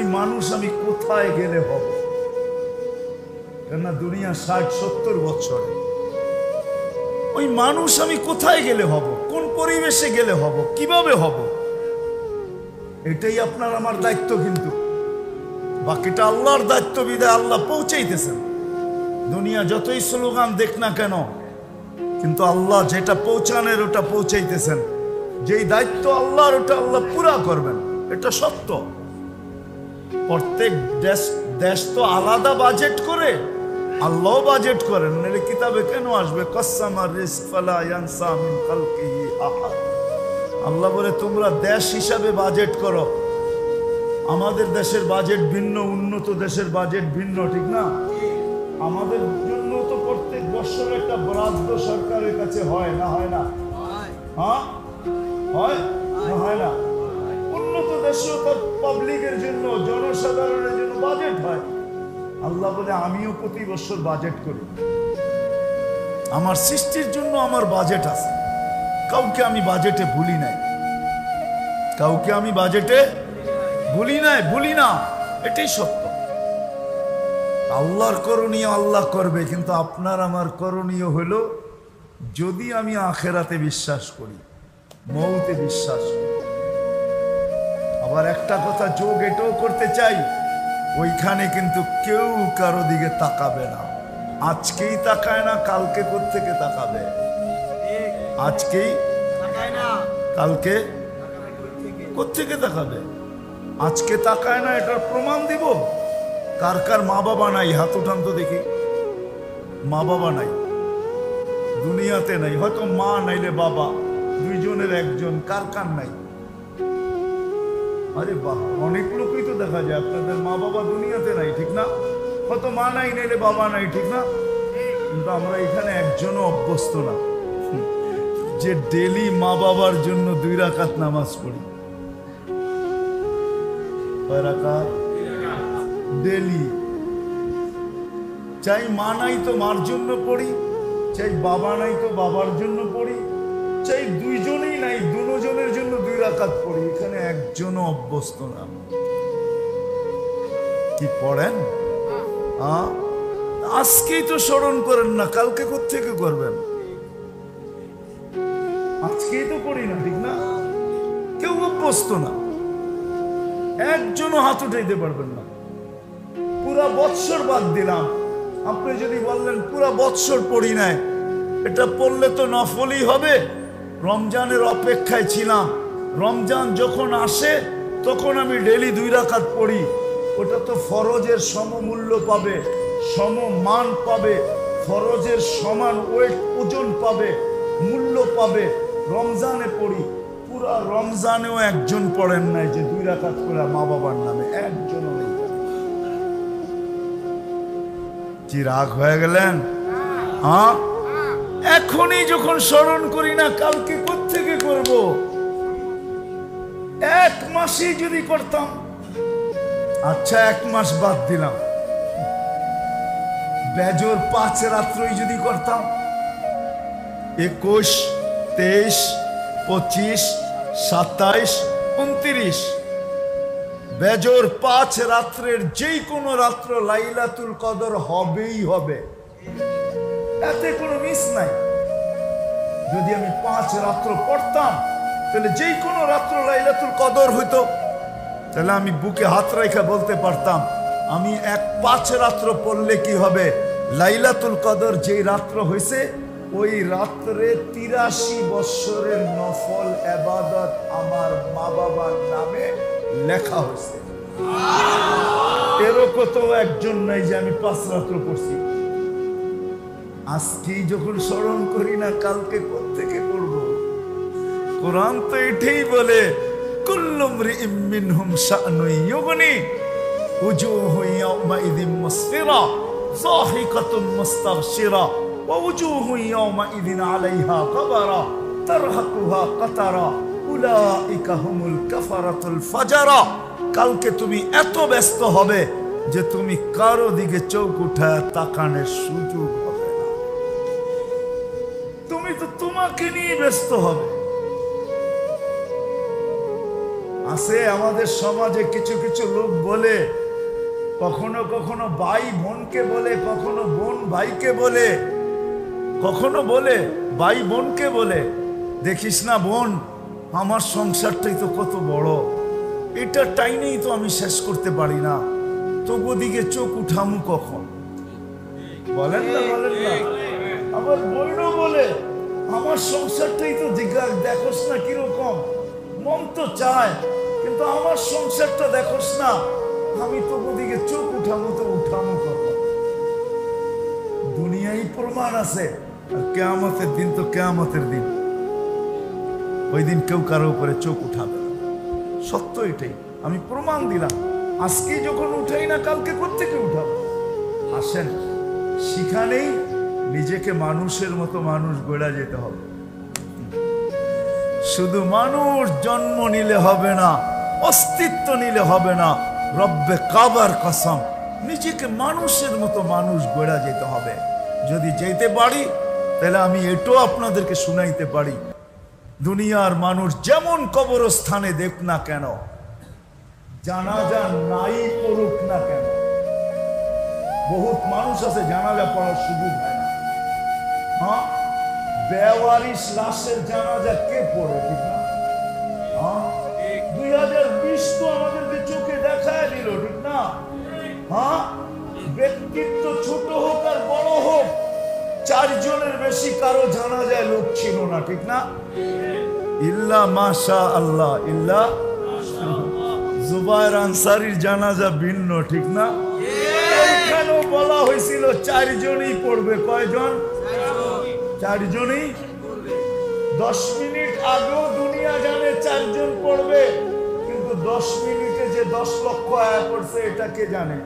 ওই মানুষ আমি কোথায় গেলে হব? কেননা দুনিয়া 60-70 বছরে, ওই মানুষ আমি কোথায় গেলে হব, কোন পরিবেশে গেলে হব, কিভাবে হব, এটাই আপনার আমার দায়িত্ব। কিন্তু বাকিটা আল্লাহর দায়িত্ব, বিদায় আল্লাহ পৌঁছাইতেছেন। দুনিয়া যতই স্লোগান দেখ না কেন, কিন্তু আল্লাহ যেটা পৌঁছানোর ওটা পৌঁছাইতেছেন। যেই দায়িত্ব আল্লাহর ওটা আল্লাহ পুরা করবেন, এটা সত্য। প্রত্যেক দেশ তো আলাদা বাজেট করে, আল্লাহ বাজেট করেন, নাহলে কিতাবে কেন আসবে কাসসামার রিজক ফালা ইয়ানসা মিন খালকিহি আহাদ। আল্লাহ বলে তোমরা দেশ হিসাবে বাজেট করো। আমাদের দেশের বাজেট ভিন্ন, উন্নত দেশের বাজেট ভিন্ন, ঠিক না? আমাদের জন্য তো প্রত্যেক বছর একটা বরাদ্দ সরকারের কাছে হয় না, হয় না? হ্যাঁ, হয় না, হয় না? উন্নত দেশেও তার পাবলিকের জন্য, জনসাধারণের জন্য বাজেট হয়। আল্লাহ বলে আমিও প্রতি বছর বাজেট করি। আমার সৃষ্টির জন্য আমার বাজেট আছে। কাউকে আমি বাজেটে ভুলি নাই, কাউকে আমি বাজেটে ভুলি নাই, ভুলি না, এটাই সত্য। আল্লাহর করণীয় আল্লাহ করবে, কিন্তু আপনার আমার করণীয় হলো, যদি আমি আখেরাতে বিশ্বাস করি, মৌতে বিশ্বাস করি। আবার একটা কথা যোগ এটাও করতে চাই, ওইখানে কিন্তু কেউ কারো দিকে তাকাবে না। আজকেই তাকায় না, কালকে কোত্থেকে তাকাবে? আজকেই কালকে কোত্থেকে তাকাবে? আজকে তাকায় না, এটার প্রমাণ দিব। কার কার মা বাবা নাই? হাত উঠান তো দেখি। মা বাবা নাই, দুনিয়াতে নাই। হয়তো মা নাইলে বাবা, দুইজনের একজন। কার কার নাই? আরে বাহ, অনেক লোকই তো দেখা যায় আপনাদের মা বাবা দুনিয়াতে নাই, ঠিক না? হয়তো মা নাই নাইলে বাবা নাই, ঠিক না? কিন্তু আমরা এখানে একজনও অভ্যস্ত না যে ডেলি মা বাবার জন্য 2 রাকাত নামাজ পড়ি। কয় রাকাত? ডেলি। চাই মা নাই তো মার জন্য পড়ি, চাই বাবা নাই তো বাবার জন্য পড়ি, চাই দুইজনেই নাই, দুজনের জন্য 2 রাকাত পড়ি। এখানে একজনও অভ্যস্ত না। কি পড়েন? আজকেই তো স্মরণ করেন না, কালকে কোত্থেকে করবেন? আজকেই তো করি না, ঠিক না? কেউ অভ্যস্ত না, একজনও হাত উঠাইতে পারবেন না। পুরা বৎসর বাদ দিলাম, আপনি যদি বললেন পুরা বৎসর পড়ি নাই, এটা পড়লে তো নফলই হবে। রমজানের অপেক্ষায় ছিলাম, রমজান যখন আসে তখন আমি ডেলি 2 রাকাত পড়ি। ওটা তো ফরজের সমমূল্য পাবে, সমমান পাবে, ফরজের সমান ওয়েট, ওজন পাবে, মূল্য পাবে। রমজানে পড়ি, পুরা রমজানেও একজন পড়েন নাই যে 2 রাকাত করে মা বাবার নামে, একজনও নেই। কি রাগ হয়ে গেলেন? হ্যাঁ, এখনই যখন স্মরণ করি না, কালকে কোত্থেকে করব? 1 মাসই যদি করতাম। আচ্ছা, 1 মাস বাদ দিলাম, বেজর 5 রাত্রই যদি করতাম, 21, 23, 25, 27, 29, বেজর 5 রাত্রের যেই কোনো রাত্র লাইলাতুল কদর হবেই হবে, এতে কোনো মিস নাই। যদি আমি 5 রাত্র পড়তাম, তাহলে যেই কোনো রাত্র লাইলাতুল কদর হইতো। তাহলে আমি বুকে হাত রেখে বলতে পারতাম, আমি 5 রাত্র পড়লে কি হবে, লাইলাতুল কদর যেই রাত্র হয়েছে, ওই রাত্রে 83 বৎসরের নফল ইবাদত আমার মা বাবার নামে লেখা হয়েছে। এরকম তো একজন নাই যে আমি 5 রাত্র পড়ছি। আজকেই যখন স্মরণ করি না, কালকে কোত্থেকে করব? কোরআন তো এটাই বলে, কুল্লু মরিইম মিনহুম শা'নুন ইউগনি উজুহু ইয়াওমাইযিন মুসফিরা যাহিকাতুন মুস্তাগশিরা ওয়া উজুহু ইয়াওমাইযিন আলাইহা গাবারা তারহাকুহা কাতারা উলাইকা হুমুল কাফারাতুল ফাজারা। কালকে তুমি এত ব্যস্ত হবে যে তুমি কারো দিকে চোখ উঠায় তাকানোর সুযোগ হবে না। তুমি তো তোমাকে নিয়ে ব্যস্ত হবে। আছে আমাদের সমাজে কিছু কিছু লোক বলে, কখনো কখনো ভাই বোনকে বলে, কখনো বোন ভাইকে বলে, কখনো বলে ভাই বোনকে বলে, দেখিস না বোন, আমার সংসারটাই তো কত বড়, এটা টাইনেই তো আমি শেষ করতে পারি না, তবু দিকে চোখ উঠামু কখন? বলেন না, বলেন না। আবার বইনও বলে, আমার সংসারটাই তো দেখোস না কিরকম, মন তো চায় কিন্তু আমার সংসারটা দেখোস না, আমি তবু দিকে চোখ উঠামু কখন? দুনিয়ায় প্রমাণ আছে, আর কিয়ামতের দিন তো কিয়ামতের দিন, ওই দিন কেউ কারো উপরে চোখ উঠাবে না। সত্য এটাই, আমি প্রমাণ দিলাম। আজকে যখন উঠাই না, কালকে কোত্থেকে উঠাবো? আসেন, সেখানেই নিজেকে মানুষের মতো মানুষ গড়া যেতে হবে। শুধু মানুষ জন্ম নিলে হবে না, অস্তিত্ব নিলে হবে না, রব্বে কাবার কসম, নিজেকে মানুষের মতো মানুষ গড়া যেতে হবে। যদি যেতে পারি, তাহলে আমি এটাও আপনাদেরকে শুনাইতে পারি, দুনিয়ার মানুষ যেমন কবরস্থানে দেখ না কেন, জানাজা নাই পড়ুক না কেন, বহুত মানুষ আছে জানাজা পড়ার সুযোগ হয় না। হ্যাঁ, বেওয়ারিশ লাশের জানাজা কে পড়ে? ঠিক না? 2020 তো আমাদেরকে চোখে দেখায় দিল, ঠিক না? হ্যাঁ, ব্যক্তিত্ব ছোট হোক আর বড় হোক, 4 জনের বেশি কারো জানাজায় লোক ছিল না, ঠিক না? ইল্লা মাশা আল্লাহ, ইল্লা জুবায়ের আনসারীর জানাজা ভিন্ন, ঠিক না? এখানেও বলা হয়েছিল 4 জনই পড়বে। কয়জন? 4 জনই। 10 মিনিট আগেও দুনিয়া জানে 4 জন পড়বে, কিন্তু 10 মিনিটে যে 10 লক্ষ আয়া পড়ছে এটা কে জানে?